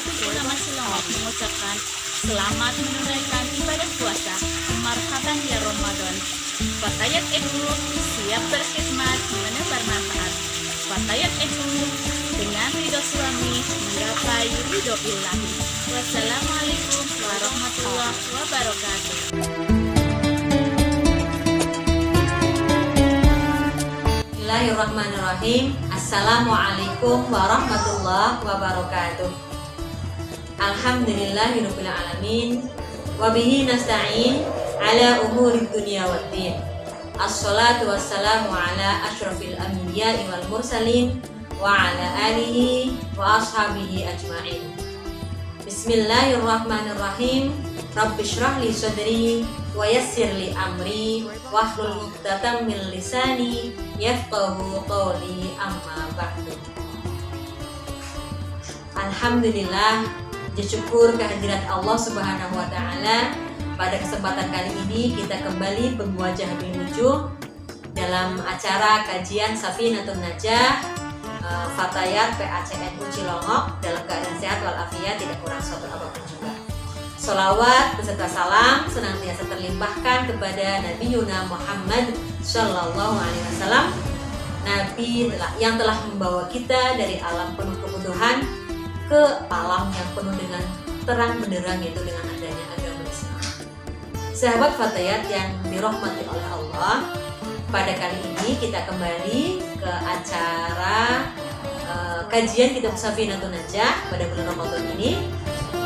berkumpul masih lengkap mengucapkan selamat menunaikan ibadah puasa. Marhaban ya Ramadan. Fatayat Edu siap berkhidmat menebar manfaat. Fatayat Edu dengan ridho suami menggapai ridho ilahi. Wassalamualaikum warahmatullahi wabarakatuh. Bismillahirrahmanirrahim. Assalamualaikum warahmatullahi wabarakatuh. Alhamdulillahirabbil alamin. Wabihi nasta'in ala umurid dunya waddin. Assalatu wassalamu ala asyrafil anbiya'i wal mursalin wa ala alihi wa ashabihi ajma'in. Bismillahirrahmanirrahim. Rabbi shrah li sadri wa yassir li amri wahlul 'uqdatam min lisani yafqahu qawli, amma ba'du. Alhamdulillah, syukur kehadirat Allah Subhanahu wa taala. Pada kesempatan kali ini kita kembali berwajah berwujuh dalam acara kajian Safinatun Najah Fatayat PACNU Cilongok dalam keadaan sehat walafiat, tidak kurang suatu apapun juga. Sholawat beserta salam senantiasa terlimpahkan kepada Nabi Yuna Muhammad Sallallahu Alaihi Wasallam, Nabi yang telah membawa kita dari alam penuh kebodohan ke alam yang penuh dengan terang benderang, yaitu dengan adanya agama Islam. Sahabat Fatayat yang dirahmati oleh Allah, pada kali ini kita kembali ke acara kajian kitab Safinatun Najah pada bulan Ramadan ini.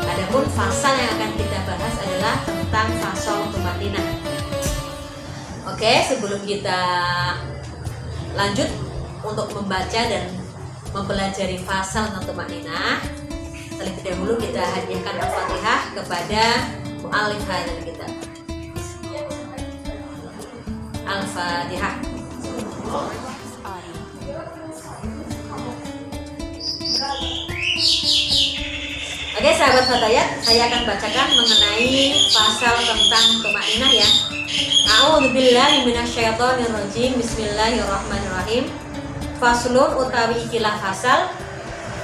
Adapun fasal yang akan kita bahas adalah tentang fasal tumaninah. Oke, sebelum kita lanjut untuk membaca dan mempelajari fasal tentang tumaninah, terlebih dahulu kita hadiahkan Al-Fatihah kepada mu'allif hadzal kitab. Al-Fatihah. Oke, sahabat Fatayat, saya akan bacakan mengenai pasal tentang tumaninah ya. A'udzubillahi minasyaitonirrajim. Bismillahirrahmanirrahim. Faslun utawi ikilah fasal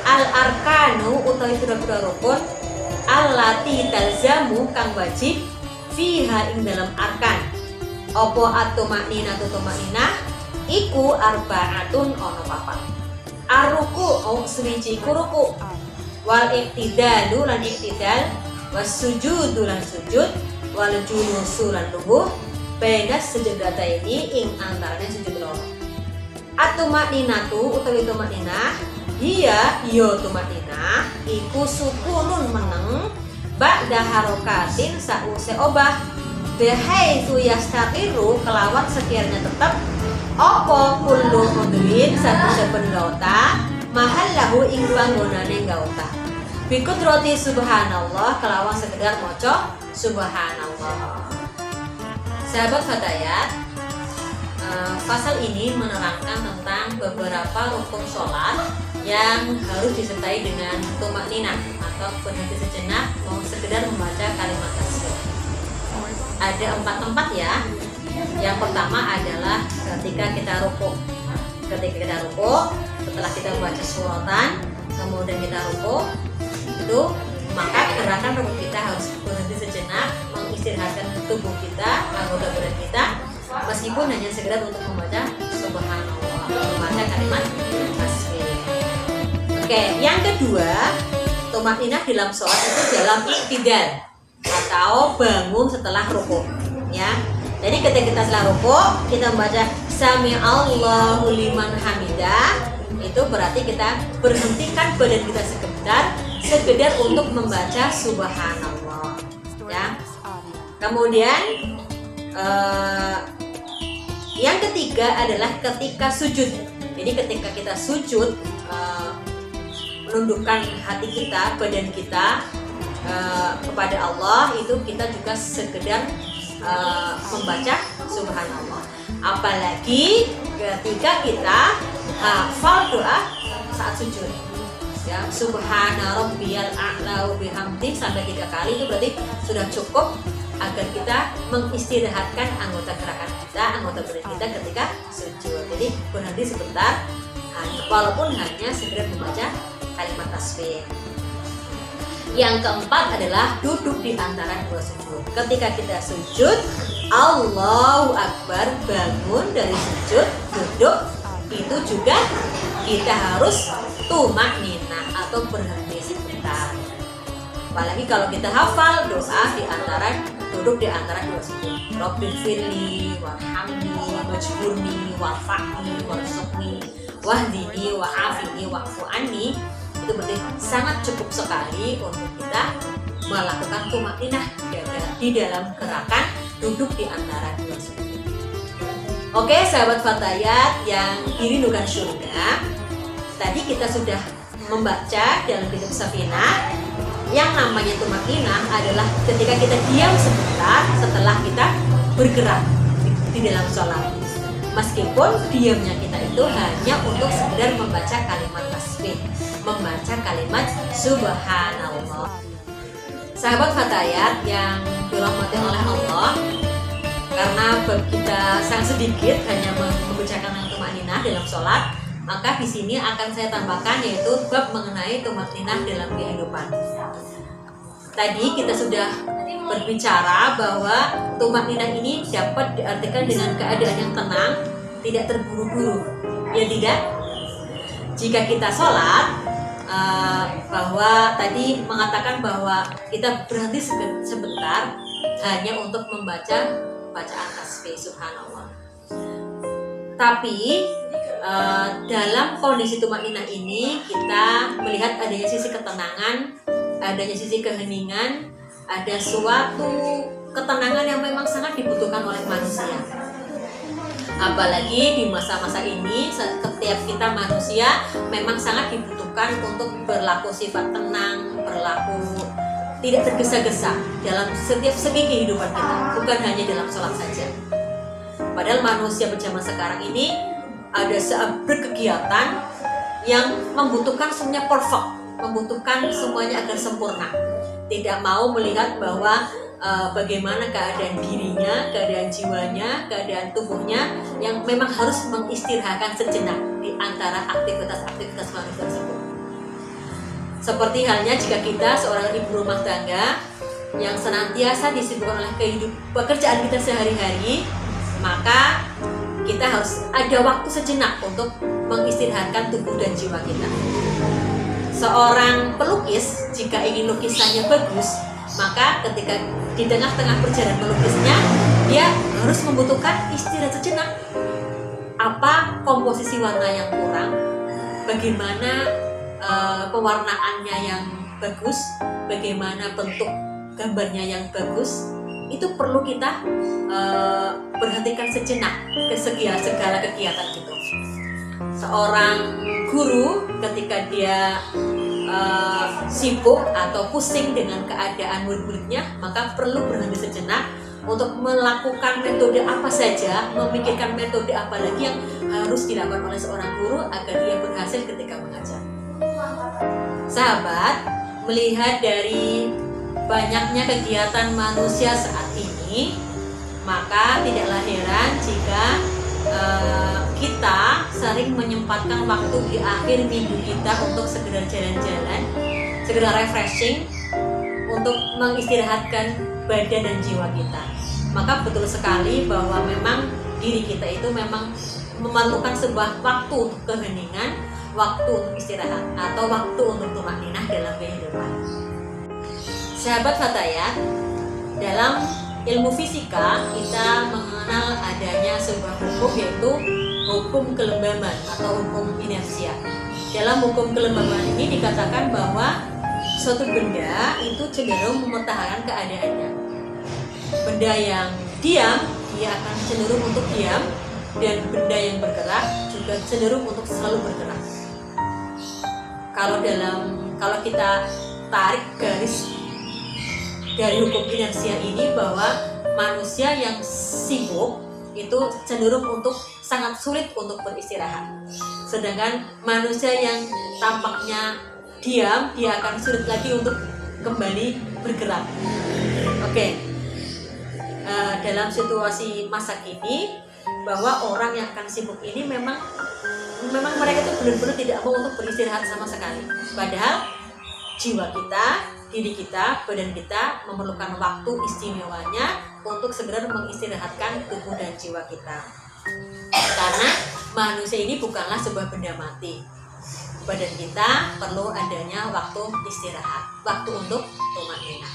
al-arkanu utawi pira-pira rukun allati talzamu kang wajib fiha ing dalam arkan. Apa at-tumaninah iku arba'atun ono papat. Ar-ruku swiji ruku, wal iqtidalu lan iqtidal, was sujudu lan sujud, wal julusu lan lungguh, bainas sujudata ini ing antaranya sujud loro. At-tumaninatu utawi tumaninah hiya yo tumaninah iku sukunun meneng ba'da harokatin sause obah bihaitsu yastaqiru kelawan sekiranya tetap apa kullu udwin saben gauta mahallahu ing panggonane gauta bikudrati subhanallah kelawan sekedar maca subhanallah. Sahabat Fatayat, pasal ini menerangkan tentang beberapa rukun sholat yang harus disertai dengan tumaninah atau berhenti sejenak mau sekedar membaca kalimat tasbih. Ada 4 tempat ya. Yang pertama adalah ketika kita ruku. Setelah kita membaca suratan, kemudian kita ruku, itu maka gerakan ruku kita harus berhenti sejenak, mengistirahatkan tubuh kita, anggota badan kita, meskipun hanya sekedar untuk membaca subhanallah, membaca kalimat tasbih. Oke, yang kedua, tumaninah dalam sholat itu dalam iktidal atau bangun setelah ruku ya. Jadi ketika kita setelah ruku, kita membaca sami Allahu liman hamidah, itu berarti kita berhentikan badan kita sekedar untuk membaca subhanallah ya. Kemudian yang ketiga adalah ketika sujud. Jadi ketika kita sujud, menundukkan hati kita, badan kita kepada Allah, itu kita juga sekedar membaca subhanallah. Apalagi ketika kita hafal doa saat sujud ya, subhana rabbiyal a'la wa bihamdi sampai 3 kali, itu berarti sudah cukup agar kita mengistirahatkan anggota gerakan kita, anggota badan kita ketika sujud. Jadi berhenti sebentar, walaupun hanya sekedar membaca kalimat tasbih. Yang keempat adalah duduk di antara dua sujud. Ketika kita sujud, Allahu Akbar, bangun dari sujud, duduk, itu juga kita harus tumakninah atau berhenti sebentar. Apalagi kalau kita hafal doa di antara duduk di antara dua sujud. Rabbighfirli warhamni wajburni warfa'ni warzuqni wahdini wa'afini wa'fu anni. Itu berarti sangat cukup sekali untuk kita melakukan tumakninah di dalam gerakan duduk di antara dua sujud. Oke, sahabat Fatayat yang dirindukan surga, tadi kita sudah membaca dalam kitab Safinah yang namanya tumakninah adalah ketika kita diam sebentar setelah kita bergerak di dalam sholat. Meskipun diamnya kita itu hanya untuk sekedar membaca kalimat tasbih, membaca kalimat subhanallah. Sahabat Fatayat yang dirahmati oleh Allah, karena bab kita sangat sedikit hanya membacakan tumakninah dalam sholat, maka di sini akan saya tambahkan yaitu bab mengenai tumakninah dalam kehidupan. Tadi kita sudah berbicara bahwa tumakninah ini dapat diartikan dengan keadaan yang tenang, tidak terburu-buru. Ya tidak? Jika kita sholat, bahwa tadi mengatakan bahwa kita berhenti sebentar hanya untuk membaca bacaan tasbih subhanallah. Tapi dalam kondisi tumakninah ini kita melihat adanya sisi ketenangan, adanya sisi keheningan, ada suatu ketenangan yang memang sangat dibutuhkan oleh manusia. Apalagi di masa-masa ini, setiap kita manusia memang sangat dibutuhkan untuk berlaku sifat tenang, berlaku tidak tergesa-gesa dalam setiap segi kehidupan kita, bukan hanya dalam sholat saja. Padahal manusia berjaman sekarang ini ada berkegiatan yang membutuhkan semuanya perfect, membutuhkan semuanya agar sempurna. Tidak mau melihat bahwa bagaimana keadaan dirinya, keadaan jiwanya, keadaan tubuhnya yang memang harus mengistirahatkan sejenak di antara aktivitas-aktivitas manusia tersebut. Seperti halnya jika kita seorang ibu rumah tangga yang senantiasa disibukkan oleh pekerjaan kita sehari-hari, maka kita harus ada waktu sejenak untuk mengistirahatkan tubuh dan jiwa kita. Seorang pelukis jika ingin lukisannya bagus, maka ketika di tengah-tengah perjalanan melukisnya, dia harus membutuhkan istirahat sejenak. Apa komposisi warna yang kurang, bagaimana pewarnaannya yang bagus, bagaimana bentuk gambarnya yang bagus, itu perlu kita berhentikan sejenak ke segala kegiatan itu. Seorang guru ketika dia sibuk atau pusing dengan keadaan murid-muridnya, maka perlu berhenti sejenak untuk melakukan metode apa saja, memikirkan metode apa lagi yang harus dilakukan oleh seorang guru agar dia berhasil ketika mengajar. Sahabat, melihat dari banyaknya kegiatan manusia saat ini, maka tidaklah heran jika kita sering menyempatkan waktu di akhir minggu kita untuk segera jalan-jalan, segera refreshing, untuk mengistirahatkan badan dan jiwa kita. Maka betul sekali bahwa memang diri kita itu memang memerlukan sebuah waktu untuk keheningan, waktu untuk istirahat, atau waktu untuk tumakninah dalam kehidupan. Sahabat Fatayat, dalam ilmu fisika kita mengenal adanya sebuah hukum, yaitu hukum kelembaban atau hukum inersia. Dalam hukum kelembaban ini dikatakan bahwa suatu benda itu cenderung mempertahankan keadaannya. Benda yang diam, dia akan cenderung untuk diam, dan benda yang bergerak juga cenderung untuk selalu bergerak. Kalau kita tarik garis dari hukum inersia ini, bahwa manusia yang sibuk itu cenderung untuk sangat sulit untuk beristirahat, sedangkan manusia yang tampaknya diam, dia akan sulit lagi untuk kembali bergerak. Oke. Dalam situasi masa kini, bahwa orang yang akan sibuk ini memang mereka itu benar-benar tidak mau untuk beristirahat sama sekali. Padahal jiwa kita, diri kita, badan kita memerlukan waktu istimewanya untuk segera mengistirahatkan tubuh dan jiwa kita. Karena manusia ini bukanlah sebuah benda mati. Badan kita perlu adanya waktu istirahat, waktu untuk tumaninah.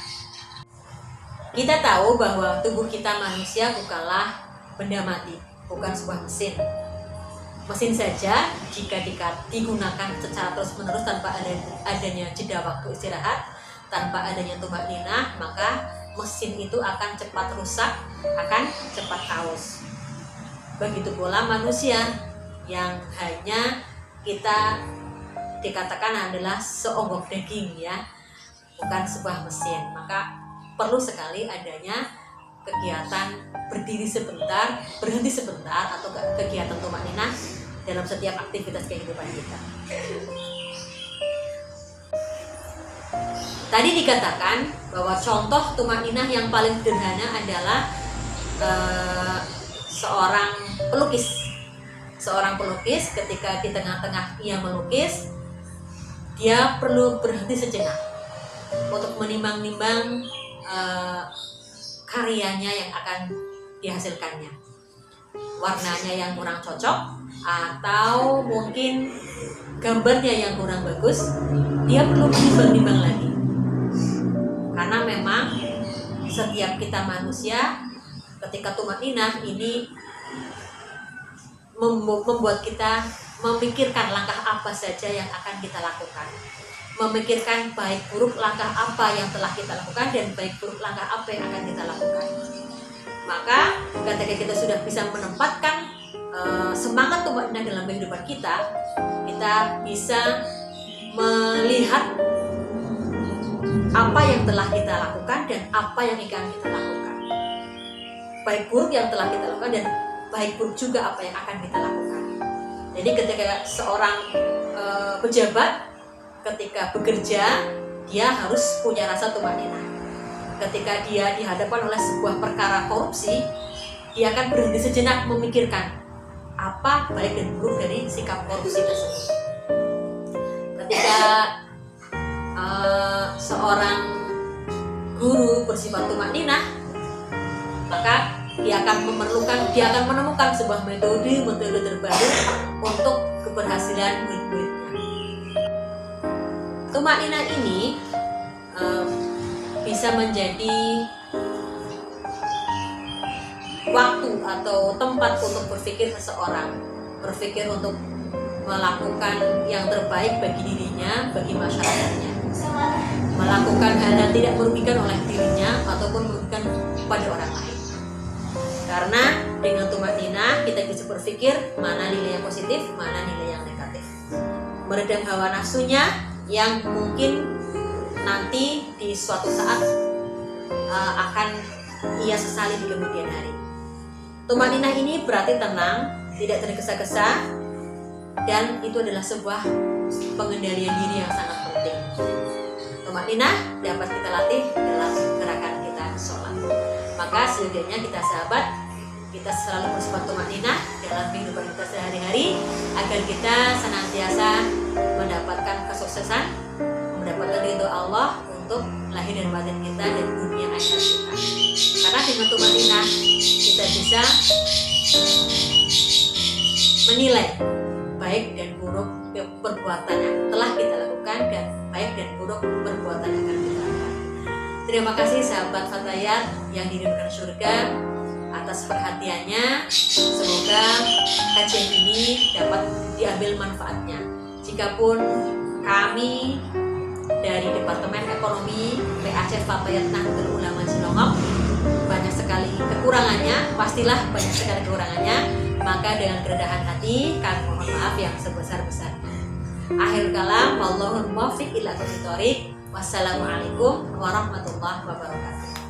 Kita tahu bahwa tubuh kita manusia bukanlah benda mati, bukan sebuah mesin. Mesin saja jika digunakan secara terus-menerus tanpa adanya jeda waktu istirahat, tanpa adanya tumaninah, maka mesin itu akan cepat rusak, akan cepat haus. Begitu pula manusia yang hanya kita dikatakan adalah seonggok daging, ya, bukan sebuah mesin. Maka perlu sekali adanya kegiatan berdiri sebentar, berhenti sebentar, atau kegiatan tumaninah dalam setiap aktivitas kehidupan kita. Tadi dikatakan bahwa contoh tumaninah yang paling sederhana adalah seorang pelukis. Seorang pelukis ketika di tengah-tengah ia melukis, dia perlu berhenti sejenak untuk menimbang-nimbang karyanya yang akan dihasilkannya. Warnanya yang kurang cocok, atau mungkin gambarnya yang kurang bagus, dia perlu menimbang-nimbang lagi. Karena memang setiap kita manusia ketika tumaninah ini membuat kita memikirkan langkah apa saja yang akan kita lakukan, memikirkan baik buruk langkah apa yang telah kita lakukan dan baik buruk langkah apa yang akan kita lakukan. Maka ketika kita sudah bisa menempatkan semangat tumaninah dalam kehidupan kita, kita bisa melihat apa yang telah kita lakukan dan apa yang akan kita lakukan, baik buruk yang telah kita lakukan dan baik buruk juga apa yang akan kita lakukan. Jadi ketika seorang pejabat ketika bekerja, dia harus punya rasa tumaninah. Ketika dia dihadapkan oleh sebuah perkara korupsi, dia akan berhenti sejenak memikirkan apa baik dan buruk dari sikap korupsi tersebut. Ketika seorang guru bersifat tumaninah, maka dia akan menemukan sebuah metode terbaru untuk keberhasilan murid-muridnya. Tumaninah ini bisa menjadi waktu atau tempat untuk berpikir seseorang, berpikir untuk melakukan yang terbaik bagi dirinya, bagi masyarakatnya, melakukan hal yang tidak merugikan oleh dirinya ataupun merugikan pada orang lain. Karena dengan tumaninah kita bisa berpikir mana nilai yang positif, mana nilai yang negatif, meredam hawa nafsunya yang mungkin nanti di suatu saat akan ia sesali di kemudian hari. Tumaninah ini berarti tenang, tidak tergesa-gesa, dan itu adalah sebuah pengendalian diri yang sangat penting. Tumaninah dapat kita latih dalam gerakan kita sholat. Maka seyogianya kita sahabat, kita selalu bersifat tumaninah dalam kehidupan kita sehari-hari agar kita senantiasa mendapatkan kesuksesan, mendapatkan ridho Allah untuk lahir dan batin kita dan dunia akhirat kita. Karena dengan tumaninah kita bisa menilai baik dan buruk perbuatan yang telah kita lakukan dan baik dan buruk perbuatan yang akan kita lakukan. Terima kasih sahabat Fatayat yang dirindukan surga atas perhatiannya. Semoga kajian ini dapat diambil manfaatnya. Jikapun kami dari Departemen Ekonomi PAC Fatayat Nahdlatul Ulama Cilongok banyak sekali kekurangannya, pastilah banyak sekali kekurangannya, maka dengan kerendahan hati kami mohon maaf yang sebesar-besarnya. Akhir kalam, wallahul muwaffiq ila aqwamit thoriq. Wassalamualaikum warahmatullahi wabarakatuh.